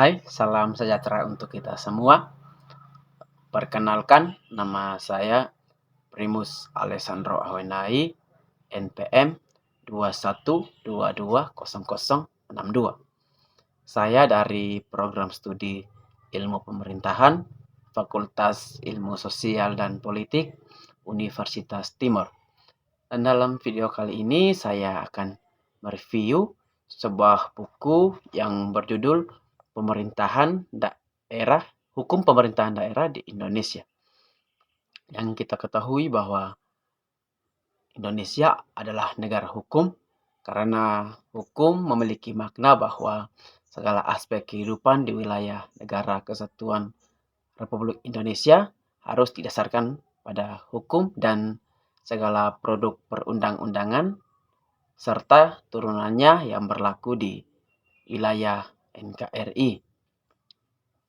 Hai, salam sejahtera untuk kita semua. Perkenalkan, nama saya Primus Alessandro Ahwenai, NPM 21220062. Saya dari program studi Ilmu Pemerintahan, Fakultas Ilmu Sosial dan Politik, Universitas Timur. Dan dalam video kali ini saya akan mereview sebuah buku yang berjudul Hukum Pemerintahan Daerah di Indonesia. Yang kita ketahui bahwa Indonesia adalah negara hukum karena hukum memiliki makna bahwa segala aspek kehidupan di wilayah Negara Kesatuan Republik Indonesia harus didasarkan pada hukum dan segala produk perundang-undangan serta turunannya yang berlaku di wilayah NKRI.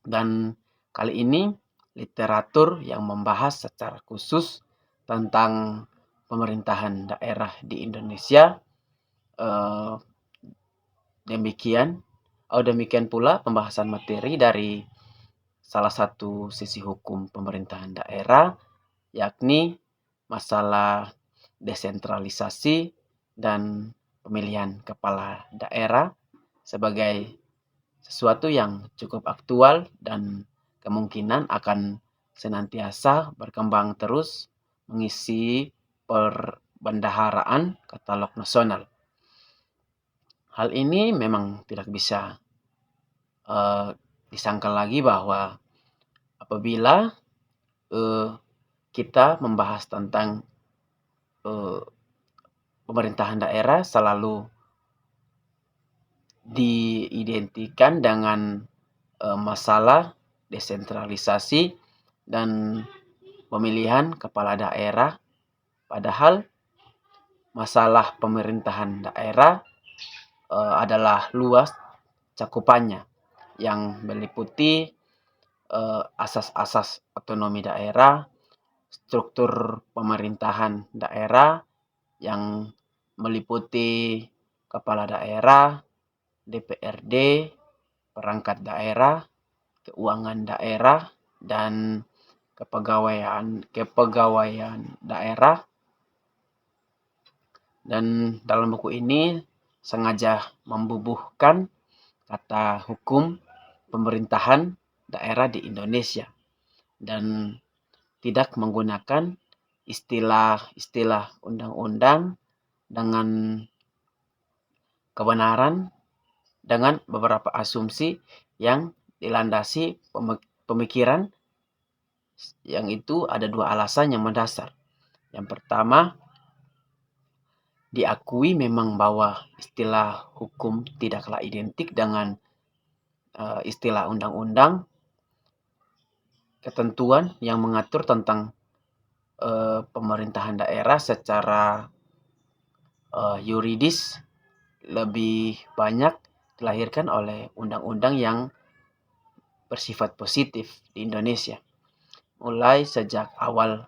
Dan kali ini literatur yang membahas secara khusus tentang pemerintahan daerah di Indonesia. Demikian pula pembahasan materi dari salah satu sisi hukum pemerintahan daerah, yakni masalah desentralisasi dan pemilihan kepala daerah sebagai sesuatu yang cukup aktual dan kemungkinan akan senantiasa berkembang terus mengisi perbendaharaan katalog nasional. Hal ini memang tidak bisa disangkal lagi bahwa apabila kita membahas tentang pemerintahan daerah selalu diidentikan dengan masalah desentralisasi dan pemilihan kepala daerah, padahal masalah pemerintahan daerah adalah luas cakupannya yang meliputi asas-asas otonomi daerah, struktur pemerintahan daerah yang meliputi kepala daerah, DPRD, perangkat daerah, keuangan daerah, dan kepegawaian daerah. Dan dalam buku ini sengaja membubuhkan kata hukum pemerintahan daerah di Indonesia dan tidak menggunakan istilah-istilah undang-undang dengan kebenaran dengan beberapa asumsi yang dilandasi pemikiran, yang itu ada dua alasan yang mendasar. Yang pertama, diakui memang bahwa istilah hukum tidaklah identik dengan istilah undang-undang. Ketentuan yang mengatur tentang pemerintahan daerah secara yuridis lebih banyak dilahirkan oleh undang-undang yang bersifat positif di Indonesia. Mulai sejak awal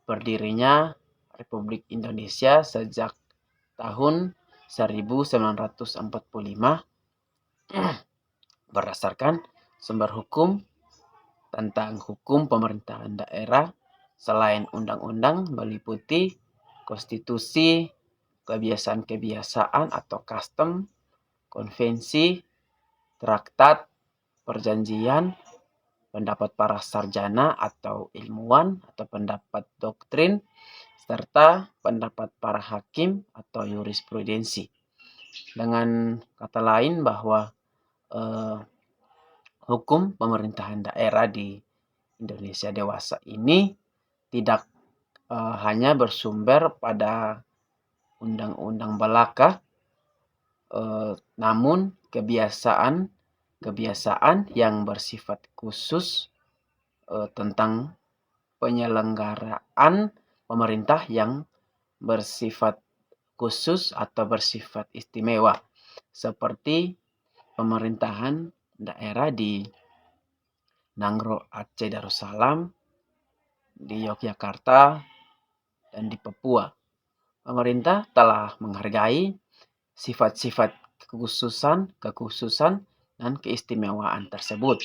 berdirinya Republik Indonesia sejak tahun 1945 berdasarkan sumber hukum tentang hukum pemerintahan daerah selain undang-undang meliputi konstitusi, kebiasaan-kebiasaan atau custom, konvensi, traktat, perjanjian, pendapat para sarjana atau ilmuwan atau pendapat doktrin, serta pendapat para hakim atau jurisprudensi. Dengan kata lain bahwa hukum pemerintahan daerah di Indonesia dewasa ini tidak hanya bersumber pada undang-undang belaka, namun kebiasaan yang bersifat khusus tentang penyelenggaraan pemerintah yang bersifat khusus atau bersifat istimewa, seperti pemerintahan daerah di Nangro Aceh Darussalam, di Yogyakarta, dan di Papua. Pemerintah telah menghargai sifat-sifat kekhususan dan keistimewaan tersebut,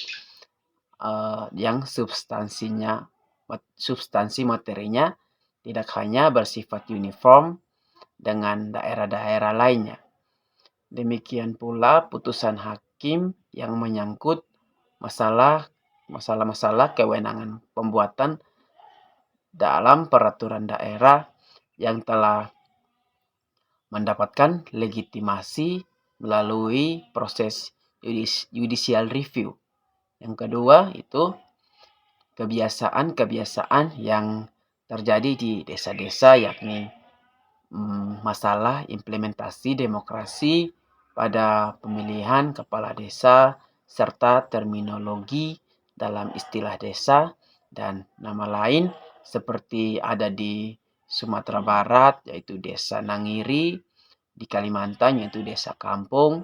yang substansi materinya tidak hanya bersifat uniform dengan daerah-daerah lainnya. Demikian pula putusan hakim yang menyangkut masalah-masalah kewenangan pembuatan dalam peraturan daerah yang telah mendapatkan legitimasi melalui proses judicial review. Yang kedua itu kebiasaan-kebiasaan yang terjadi di desa-desa, yakni masalah implementasi demokrasi pada pemilihan kepala desa serta terminologi dalam istilah desa dan nama lain seperti ada di Sumatera Barat yaitu desa Nangiri, di Kalimantan yaitu desa kampung,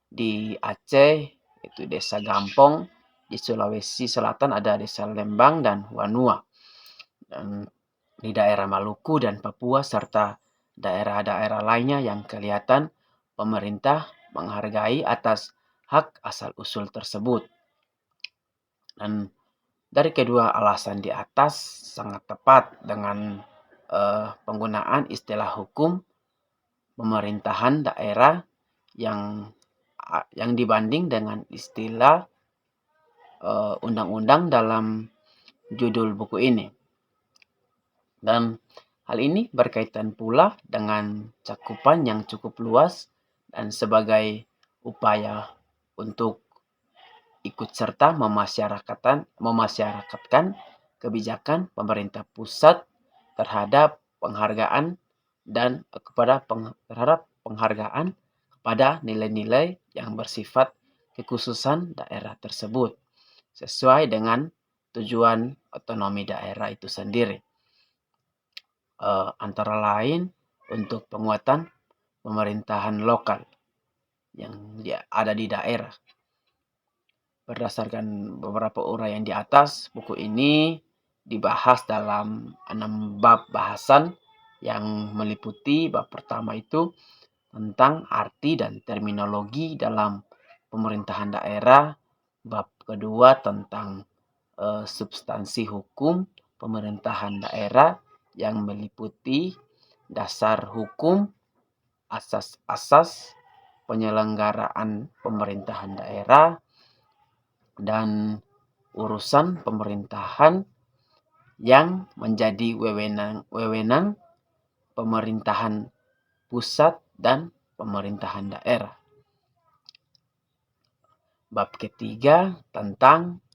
di Aceh yaitu desa gampong, di Sulawesi Selatan ada desa Lembang dan Wanua, dan di daerah Maluku dan Papua serta daerah-daerah lainnya yang kelihatan pemerintah menghargai atas hak asal-usul tersebut. Dan dari kedua alasan di atas sangat tepat dengan penggunaan istilah hukum pemerintahan daerah yang dibanding dengan istilah undang-undang dalam judul buku ini. Dan hal ini berkaitan pula dengan cakupan yang cukup luas dan sebagai upaya untuk ikut serta memasyarakatkan kebijakan pemerintah pusat terhadap penghargaan dan terhadap penghargaan kepada nilai-nilai yang bersifat kekhususan daerah tersebut sesuai dengan tujuan otonomi daerah itu sendiri. Antara lain untuk penguatan pemerintahan lokal yang ada di daerah. Berdasarkan beberapa uraian di atas, buku ini dibahas dalam 6 bab bahasan yang meliputi bab pertama itu tentang arti dan terminologi dalam pemerintahan daerah, bab kedua tentang substansi hukum pemerintahan daerah yang meliputi dasar hukum, asas-asas penyelenggaraan pemerintahan daerah, dan urusan pemerintahan yang menjadi wewenang pemerintahan pusat dan pemerintahan daerah. Bab ketiga tentang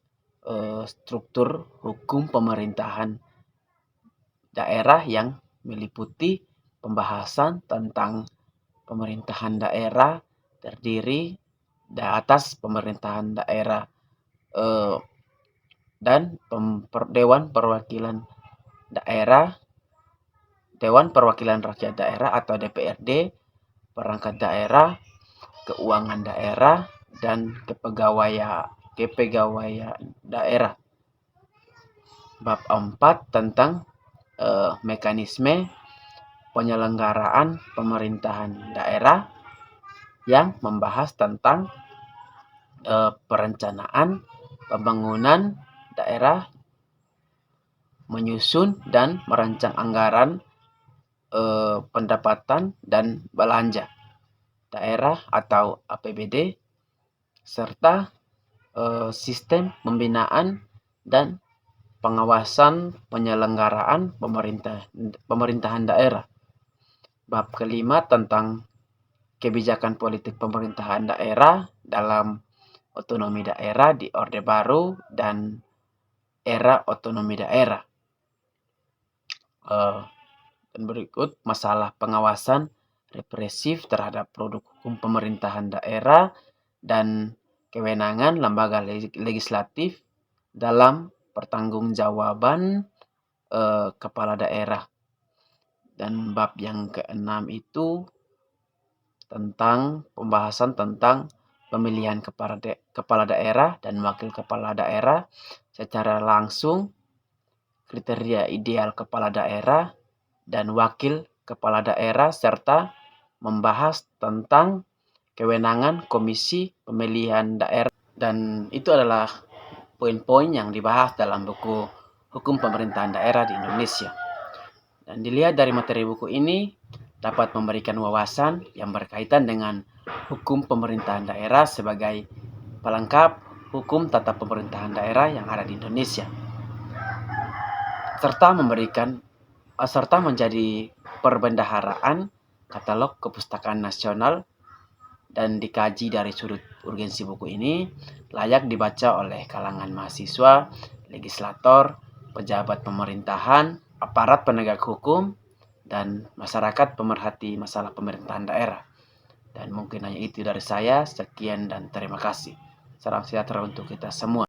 struktur hukum pemerintahan daerah yang meliputi pembahasan tentang pemerintahan daerah terdiri atas pemerintahan daerah dan Dewan Perwakilan Daerah, Dewan Perwakilan Rakyat Daerah atau DPRD, perangkat daerah, keuangan daerah, dan kepegawaian daerah. Bab 4 tentang mekanisme penyelenggaraan pemerintahan daerah yang membahas tentang perencanaan pembangunan daerah, menyusun dan merancang anggaran pendapatan dan belanja daerah atau APBD, serta sistem pembinaan dan pengawasan penyelenggaraan pemerintahan daerah. Bab kelima tentang kebijakan politik pemerintahan daerah dalam otonomi daerah di Orde Baru dan era otonomi daerah. Dan berikut masalah pengawasan represif terhadap produk hukum pemerintahan daerah dan kewenangan lembaga legislatif dalam pertanggungjawaban kepala daerah. Dan bab yang keenam itu tentang pembahasan tentang pemilihan kepala daerah dan wakil kepala daerah secara langsung, kriteria ideal kepala daerah dan wakil kepala daerah, serta membahas tentang kewenangan Komisi Pemilihan Daerah, dan itu adalah poin-poin yang dibahas dalam buku Hukum Pemerintahan Daerah di Indonesia. Dan dilihat dari materi buku ini dapat memberikan wawasan yang berkaitan dengan hukum pemerintahan daerah sebagai pelengkap hukum tata pemerintahan daerah yang ada di Indonesia, serta menjadi perbendaharaan katalog kepustakaan nasional, dan dikaji dari sudut urgensi buku ini layak dibaca oleh kalangan mahasiswa, legislator, pejabat pemerintahan, aparat penegak hukum, dan masyarakat pemerhati masalah pemerintahan daerah. Dan mungkin hanya itu dari saya. Sekian dan terima kasih. Salam sejahtera untuk kita semua.